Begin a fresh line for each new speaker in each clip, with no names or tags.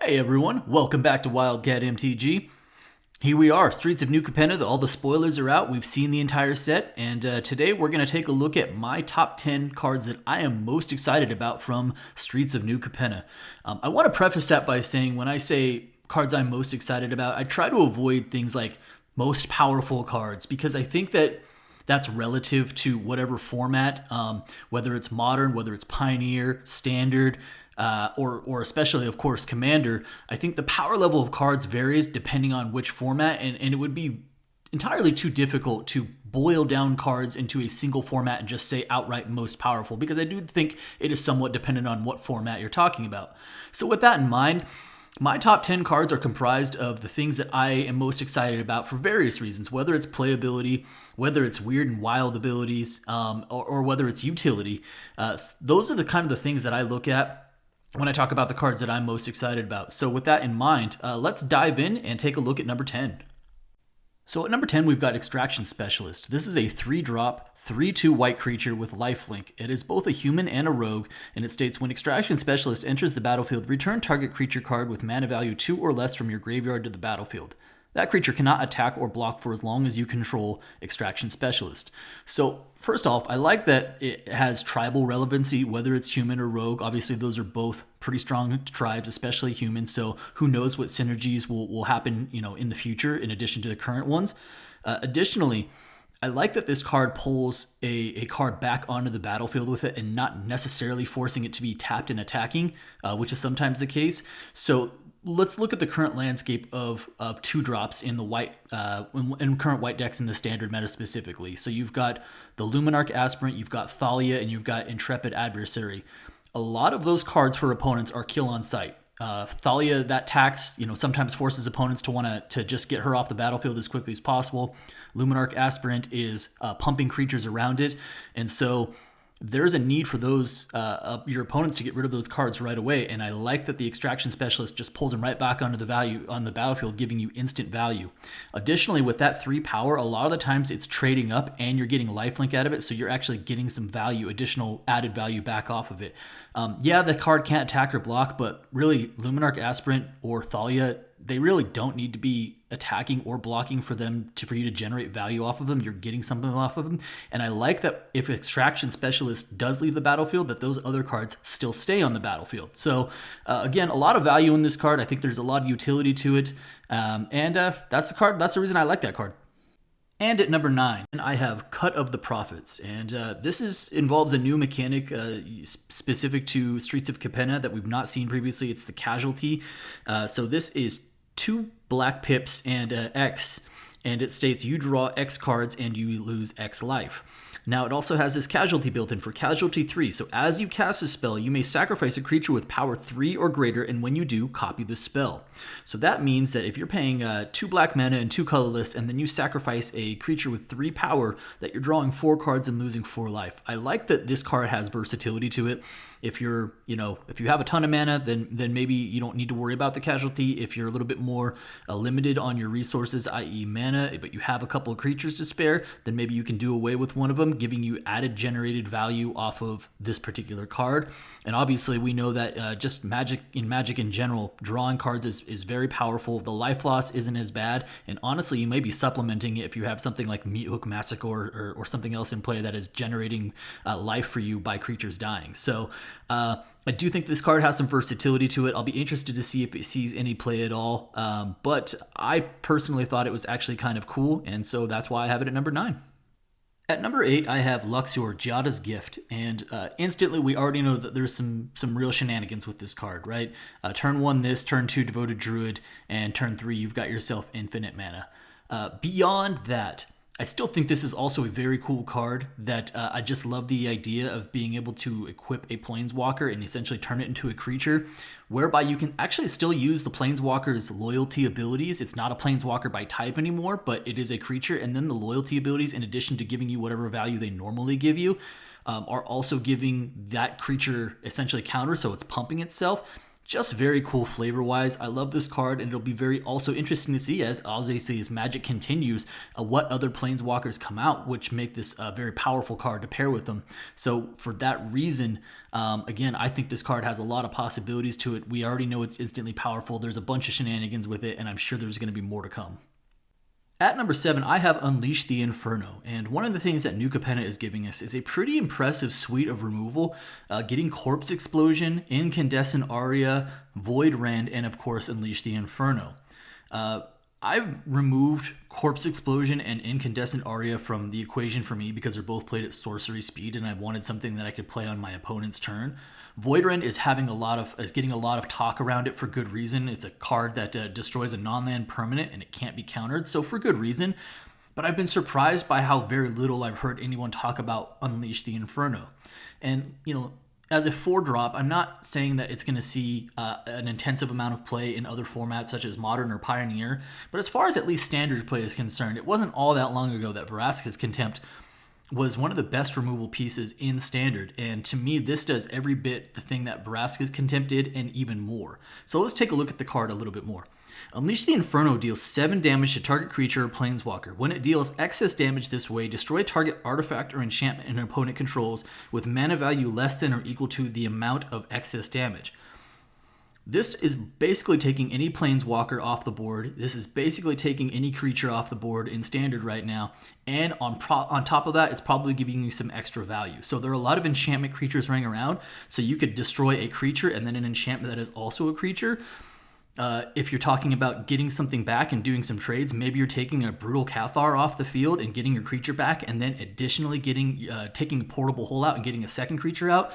Hey everyone, welcome back to Wildcat MTG. Here we are, Streets of New Capenna. All the spoilers are out. We've seen the entire set, and today we're going to take a look at my top 10 cards that I am most excited about from Streets of New Capenna. I want to preface that by saying when I say cards I'm most excited about, I try to avoid things like most powerful cards because I think that that's relative to whatever format, whether it's modern, whether it's Pioneer, Standard, or especially, of course, Commander. I think the power level of cards varies depending on which format, and it would be entirely too difficult to boil down cards into a single format and just say outright most powerful, because I do think it is somewhat dependent on what format you're talking about. So with that in mind, my top 10 cards are comprised of the things that I am most excited about for various reasons, whether it's playability, whether it's weird and wild abilities, or whether it's utility. Those are the kind of the things that I look at when I talk about the cards that I'm most excited about. So with that in mind, let's dive in and take a look at number 10. So at number 10, we've got Extraction Specialist. This is a 3-drop, 3/2 white creature with lifelink. It is both a human and a rogue, and it states when Extraction Specialist enters the battlefield, return target creature card with mana value 2 or less from your graveyard to the battlefield. That creature cannot attack or block for as long as you control Extraction Specialist. So first off, I like that it has tribal relevancy, whether it's human or rogue. Obviously, those are both pretty strong tribes, especially humans. So who knows what synergies will happen, in the future in addition to the current ones. Additionally, I like that this card pulls a card back onto the battlefield with it and not necessarily forcing it to be tapped and attacking, which is sometimes the case. So let's look at the current landscape of 2-drops in the white in current white decks in the standard meta specifically. So you've got the Luminarch Aspirant, you've got Thalia, and you've got Intrepid Adversary. A lot of those cards for opponents are kill on sight. Thalia, that tax, sometimes forces opponents to want to just get her off the battlefield as quickly as possible. Luminarch Aspirant is pumping creatures around it, and so there's a need for those your opponents to get rid of those cards right away, and I like that the Extraction Specialist just pulls them right back onto the value on the battlefield, giving you instant value. Additionally, with that 3 power, a lot of the times it's trading up and you're getting lifelink out of it, so you're actually getting some value, additional added value back off of it. The card can't attack or block, but really Luminarch Aspirant or Thalia, they really don't need to be attacking or blocking for you to generate value off of them. You're getting something off of them. And I like that if Extraction Specialist does leave the battlefield, that those other cards still stay on the battlefield. So again, a lot of value in this card. I think there's a lot of utility to it. That's the card. That's the reason I like that card. And at number 9, I have Cut of the Prophets, and this involves a new mechanic specific to Streets of Capenna that we've not seen previously. It's the Casualty. So this is 2 black pips and X, and it states you draw X cards and you lose X life. Now, it also has this Casualty built in for Casualty 3, so as you cast a spell, you may sacrifice a creature with power 3 or greater, and when you do, copy the spell. So that means that if you're paying 2 black mana and 2 colorless, and then you sacrifice a creature with 3 power, that you're drawing 4 cards and losing 4 life. I like that this card has versatility to it. If if you have a ton of mana, then maybe you don't need to worry about the Casualty. If you're a little bit more limited on your resources, i.e. mana, but you have a couple of creatures to spare, then maybe you can do away with one of them, giving you added generated value off of this particular card. And obviously we know that just Magic in general, drawing cards is very powerful. The life loss isn't as bad, and honestly you may be supplementing it if you have something like Meathook Massacre or something else in play that is generating life for you by creatures dying. So I do think this card has some versatility to it. I'll be interested to see if it sees any play at all, but I personally thought it was actually kind of cool, and so that's why I have it at number 9. At number 8, I have Luxor, Jada's Gift, and instantly we already know that there's some real shenanigans with this card, right? Turn 1 this, turn 2 Devoted Druid, and turn 3 you've got yourself infinite mana. Beyond that, I still think this is also a very cool card that I just love the idea of being able to equip a Planeswalker and essentially turn it into a creature, whereby you can actually still use the Planeswalker's loyalty abilities. It's not a Planeswalker by type anymore, but it is a creature, and then the loyalty abilities, in addition to giving you whatever value they normally give you, are also giving that creature essentially counter, so it's pumping itself. Just very cool flavor-wise. I love this card, and it'll be very also interesting to see as Obviously Magic continues what other Planeswalkers come out, which make this a very powerful card to pair with them. So for that reason, again, I think this card has a lot of possibilities to it. We already know it's instantly powerful. There's a bunch of shenanigans with it, and I'm sure there's going to be more to come. At number 7, I have Unleash the Inferno, and one of the things that New Capenna is giving us is a pretty impressive suite of removal, getting Corpse Explosion, Incandescent Aria, Void Rend, and of course Unleash the Inferno. I've removed Corpse Explosion and Incandescent Aria from the equation for me because they're both played at sorcery speed, and I wanted something that I could play on my opponent's turn. Void Rend is getting a lot of talk around it for good reason. It's a card that destroys a non-land permanent and it can't be countered, so for good reason. But I've been surprised by how very little I've heard anyone talk about Unleash the Inferno. And, as a 4-drop, I'm not saying that it's going to see an intensive amount of play in other formats such as Modern or Pioneer, but as far as at least Standard play is concerned, it wasn't all that long ago that Vraska's Contempt was one of the best removal pieces in Standard, and to me this does every bit the thing that Vraska's Contempt did and even more. So let's take a look at the card a little bit more. Unleash the Inferno deals 7 damage to target creature or planeswalker. When it deals excess damage this way, destroy target artifact or enchantment an opponent controls with mana value less than or equal to the amount of excess damage. This is basically taking any planeswalker off the board. This is basically taking any creature off the board in Standard right now. And on top of that, it's probably giving you some extra value. So there are a lot of enchantment creatures running around. So you could destroy a creature and then an enchantment that is also a creature. If you're talking about getting something back and doing some trades, maybe you're taking a Brutal Cathar off the field and getting your creature back, and then additionally taking a Portable Hole out and getting a second creature out.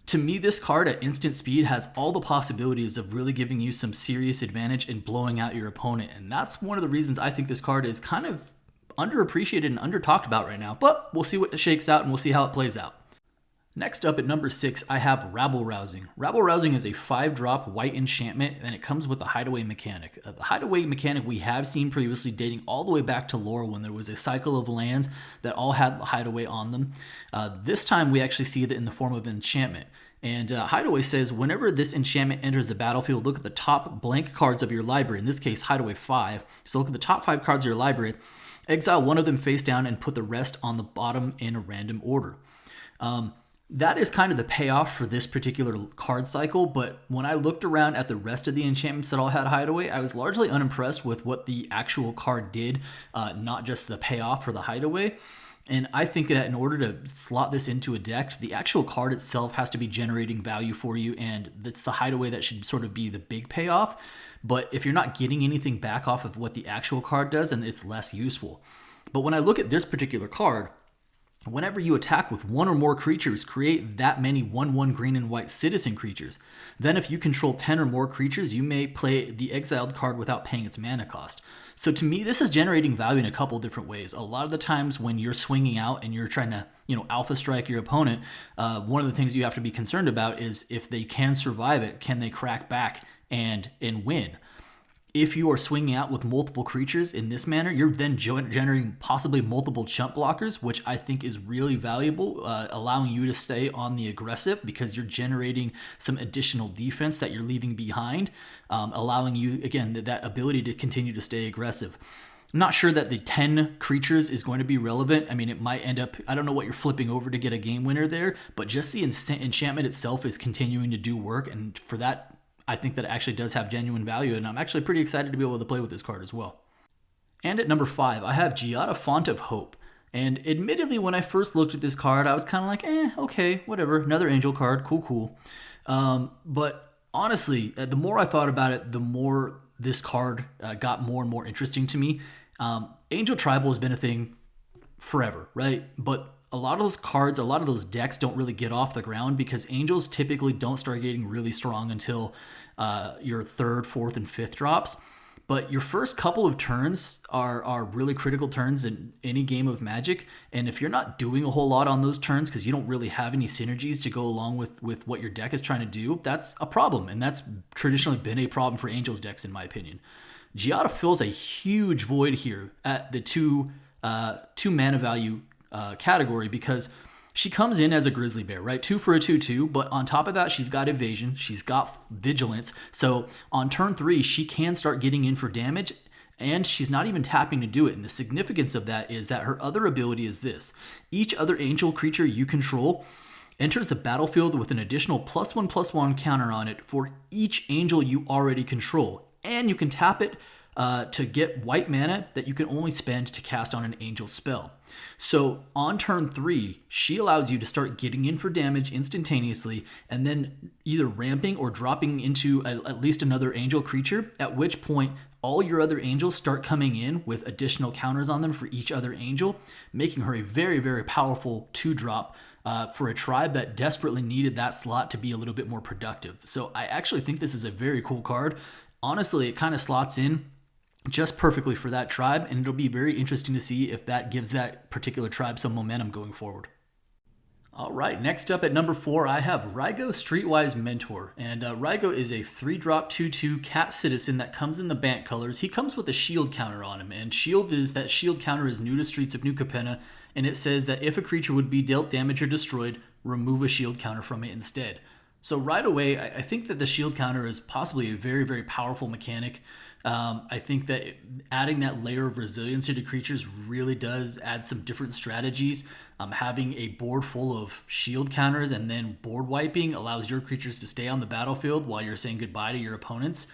To me, this card at instant speed has all the possibilities of really giving you some serious advantage in blowing out your opponent. And that's one of the reasons I think this card is kind of underappreciated and under-talked about right now. But we'll see what shakes out and we'll see how it plays out. Next up at number 6, I have Rabble Rousing. Rabble Rousing is a 5-drop white enchantment, and it comes with a hideaway mechanic. The hideaway mechanic we have seen previously dating all the way back to lore when there was a cycle of lands that all had hideaway on them. This time we actually see it in the form of enchantment. And Hideaway says, whenever this enchantment enters the battlefield, look at the top blank cards of your library, in this case Hideaway 5. So look at the top 5 cards of your library, exile one of them face down, and put the rest on the bottom in a random order. That is kind of the payoff for this particular card cycle, but when I looked around at the rest of the enchantments that all had Hideaway, I was largely unimpressed with what the actual card did, not just the payoff for the Hideaway. And I think that in order to slot this into a deck, the actual card itself has to be generating value for you, and it's the Hideaway that should sort of be the big payoff. But if you're not getting anything back off of what the actual card does, then it's less useful. But when I look at this particular card, whenever you attack with one or more creatures, create that many 1/1 green and white citizen creatures. Then if you control 10 or more creatures, you may play the exiled card without paying its mana cost. So to me, this is generating value in a couple different ways. A lot of the times when you're swinging out and you're trying to, alpha strike your opponent, one of the things you have to be concerned about is if they can survive it, can they crack back and win? If you are swinging out with multiple creatures in this manner, you're then generating possibly multiple chump blockers, which I think is really valuable, allowing you to stay on the aggressive because you're generating some additional defense that you're leaving behind, allowing you, again, that ability to continue to stay aggressive. I'm not sure that the 10 creatures is going to be relevant. I mean, it might end up, I don't know what you're flipping over to get a game winner there, but just the enchantment itself is continuing to do work, and for that, I think that it actually does have genuine value, and I'm actually pretty excited to be able to play with this card as well. And at number 5, I have Giada, Font of Hope. And admittedly, when I first looked at this card, I was kind of like, okay, whatever, another angel card, cool. But honestly, the more I thought about it, the more this card got more and more interesting to me. Angel Tribal has been a thing forever, right? But a lot of those cards, a lot of those decks don't really get off the ground because angels typically don't start getting really strong until your 3rd, 4th, and 5th drops. But your first couple of turns are really critical turns in any game of Magic. And if you're not doing a whole lot on those turns because you don't really have any synergies to go along with what your deck is trying to do, that's a problem. And that's traditionally been a problem for angels decks, in my opinion. Giada fills a huge void here at the two mana value category because She comes in as a grizzly bear, right? 2 for a 2/2, but on top of that, she's got evasion, she's got vigilance. So on turn 3, she can start getting in for damage, and she's not even tapping to do it. And the significance of that is that her other ability is this. Each other angel creature you control enters the battlefield with an additional +1/+1 counter on it for each angel you already control. And you can tap it to get white mana that you can only spend to cast on an angel spell. So on turn 3, she allows you to start getting in for damage instantaneously and then either ramping or dropping into at least another angel creature, at which point all your other angels start coming in with additional counters on them for each other angel, making her a very, very powerful 2-drop for a tribe that desperately needed that slot to be a little bit more productive. So I actually think this is a very cool card. Honestly, it kind of slots in just perfectly for that tribe, and it'll be very interesting to see if that gives that particular tribe some momentum going forward. All right, next up at number 4, I have Rygo Streetwise Mentor. And Rygo is a 3-drop 2/2 cat citizen that comes in the Bant colors. He comes with a shield counter on him, and shield counter is new to Streets of New Capenna, and it says that if a creature would be dealt damage or destroyed, remove a shield counter from it instead. So right away, I think that the shield counter is possibly a very, very powerful mechanic. I think that adding that layer of resiliency to creatures really does add some different strategies. Having a board full of shield counters and then board wiping allows your creatures to stay on the battlefield while you're saying goodbye to your opponents.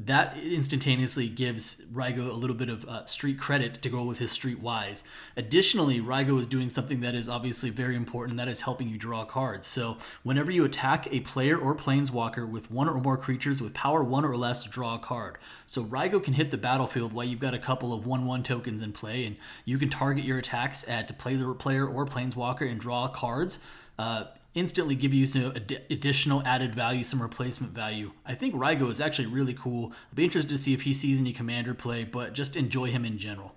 That instantaneously gives Rygo a little bit of street credit to go with his streetwise. Additionally, Rygo is doing something that is obviously very important, that is helping you draw cards. So whenever you attack a player or planeswalker with 1 or more creatures with power 1 or less, draw a card. So Rygo can hit the battlefield while you've got a couple of 1/1 tokens in play, and you can target your attacks to play the player or planeswalker and draw cards. Instantly give you some additional added value, some replacement value. I think Rygo is actually really cool. I'll be interested to see if he sees any commander play, but just enjoy him in general.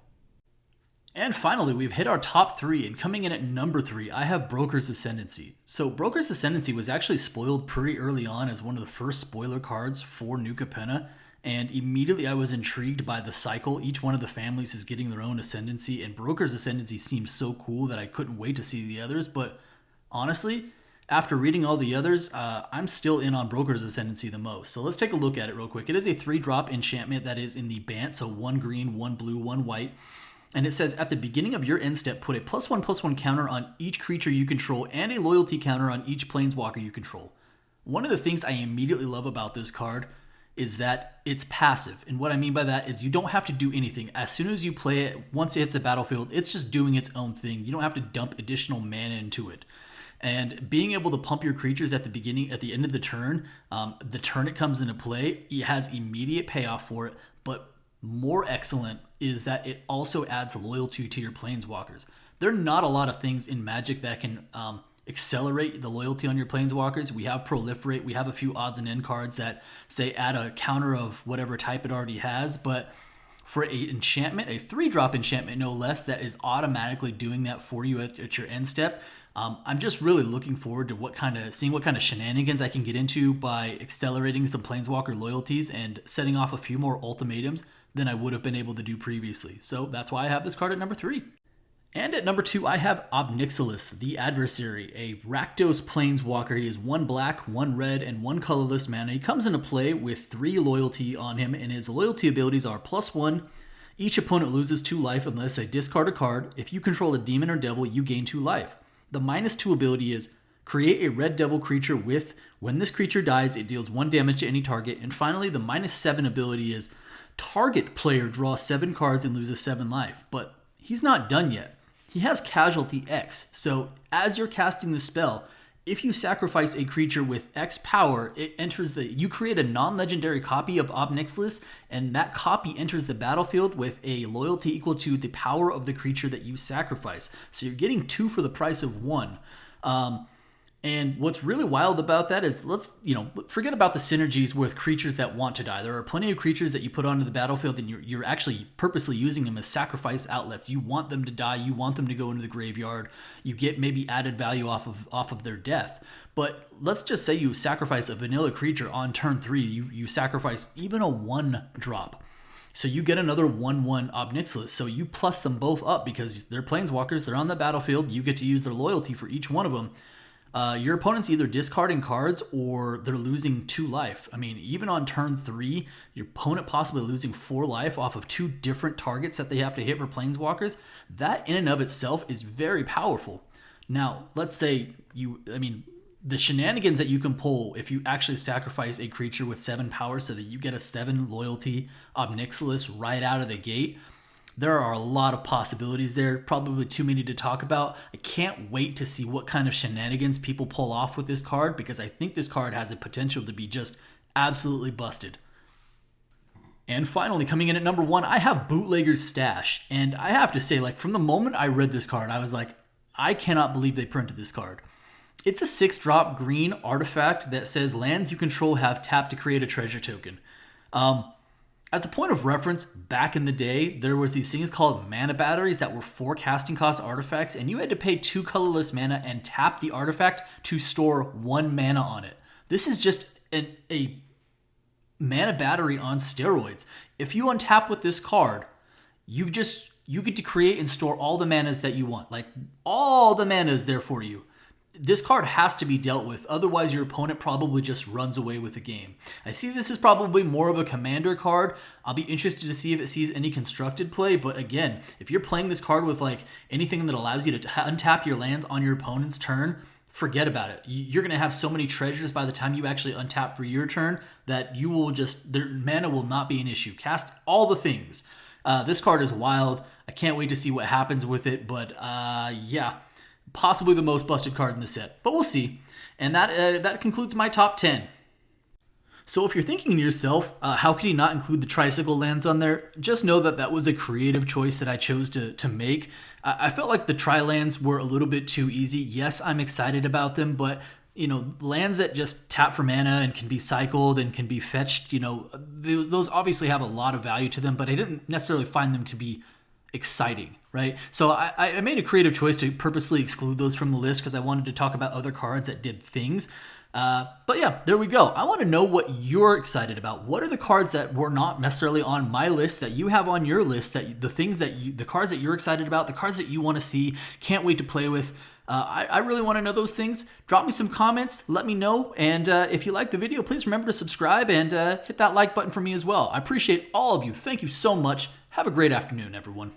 And finally, we've hit our top 3, and coming in at number 3, I have Broker's Ascendancy. So Broker's Ascendancy was actually spoiled pretty early on as one of the first spoiler cards for New Capenna, and immediately I was intrigued by the cycle. Each one of the families is getting their own Ascendancy, and Broker's Ascendancy seems so cool that I couldn't wait to see the others, but honestly, after reading all the others, I'm still in on Broker's Ascendancy the most. So let's take a look at it real quick. It is a 3-drop enchantment that is in the Bant, so 1 green, 1 blue, 1 white. And it says, at the beginning of your end step, put a +1/+1 counter on each creature you control and a loyalty counter on each planeswalker you control. One of the things I immediately love about this card is that it's passive. And what I mean by that is you don't have to do anything. As soon as you play it, once it hits the battlefield, it's just doing its own thing. You don't have to dump additional mana into it. And being able to pump your creatures at the end of the turn it comes into play, it has immediate payoff for it. But more excellent is that it also adds loyalty to your planeswalkers. There are not a lot of things in Magic that can accelerate the loyalty on your planeswalkers. We have Proliferate, we have a few odds and end cards that say add a counter of whatever type it already has, but for a enchantment, a 3-drop enchantment no less, that is automatically doing that for you at your end step. I'm just really looking forward to seeing what kind of shenanigans I can get into by accelerating some planeswalker loyalties and setting off a few more ultimatums than I would have been able to do previously. So that's why I have this card at number 3. And at number 2, I have Obnixalis, the Adversary, a Rakdos planeswalker. He is 1 black, 1 red, and 1 colorless mana. He comes into play with 3 loyalty on him, and his loyalty abilities are +1. Each opponent loses 2 life unless they discard a card. If you control a demon or devil, you gain 2 life. The -2 ability is create a red devil creature when this creature dies, it deals 1 damage to any target. And finally, the -7 ability is target player draws 7 cards and loses 7 life. But he's not done yet. He has Casualty X, so as you're casting the spell, if you sacrifice a creature with X power, you create a non-legendary copy of Obnixalis, and that copy enters the battlefield with a loyalty equal to the power of the creature that you sacrifice. So you're getting 2 for the price of 1. And what's really wild about that is forget about the synergies with creatures that want to die. There are plenty of creatures that you put onto the battlefield and you're actually purposely using them as sacrifice outlets. You want them to die. You want them to go into the graveyard. You get maybe added value off of their death. But let's just say you sacrifice a vanilla creature on turn 3. You sacrifice even a 1-drop. So you get another 1/1 obnixalis. So you plus them both up because they're planeswalkers. They're on the battlefield. You get to use their loyalty for each one of them. Your opponent's either discarding cards or they're losing 2 life. I mean, even on turn 3, your opponent possibly losing 4 life off of 2 different targets that they have to hit for planeswalkers. That in and of itself is very powerful. Now, let's say the shenanigans that you can pull if you actually sacrifice a creature with 7 power so that you get a 7 loyalty obnixalis right out of the gate. There are a lot of possibilities there, probably too many to talk about. I can't wait to see what kind of shenanigans people pull off with this card because I think this card has the potential to be just absolutely busted. And finally, coming in at number 1, I have Bootleggers Stash. And I have to say, like, from the moment I read this card, I was like, I cannot believe they printed this card. It's a 6-drop green artifact that says lands you control have tapped to create a treasure token. As a point of reference, back in the day, there was these things called mana batteries that were 4 casting cost artifacts, and you had to pay 2 colorless mana and tap the artifact to store 1 mana on it. This is just a mana battery on steroids. If you untap with this card, you get to create and store all the manas that you want. Like, all the mana is there for you. This card has to be dealt with, otherwise your opponent probably just runs away with the game. I see this is probably more of a commander card. I'll be interested to see if it sees any constructed play, but again, if you're playing this card with like anything that allows you to untap your lands on your opponent's turn, forget about it. You're going to have so many treasures by the time you actually untap for your turn that you will their mana will not be an issue. Cast all the things. This card is wild. I can't wait to see what happens with it, but yeah. Possibly the most busted card in the set, but we'll see. And that concludes my top 10. So if you're thinking to yourself, how can you not include the tricycle lands on there? Just know that was a creative choice that I chose to make. I felt like the tri-lands were a little bit too easy. Yes, I'm excited about them, but lands that just tap for mana and can be cycled and can be fetched, those obviously have a lot of value to them, but I didn't necessarily find them to be exciting, right? So I made a creative choice to purposely exclude those from the list because I wanted to talk about other cards that did things. But yeah, there we go. I want to know what you're excited about. What are the cards that were not necessarily on my list that you have on your list, the cards that you're excited about, the cards that you want to see, can't wait to play with. I really want to know those things. Drop me some comments, let me know, and if you like the video, please remember to subscribe and hit that like button for me as well. I appreciate all of you. Thank you so much. Have a great afternoon, everyone.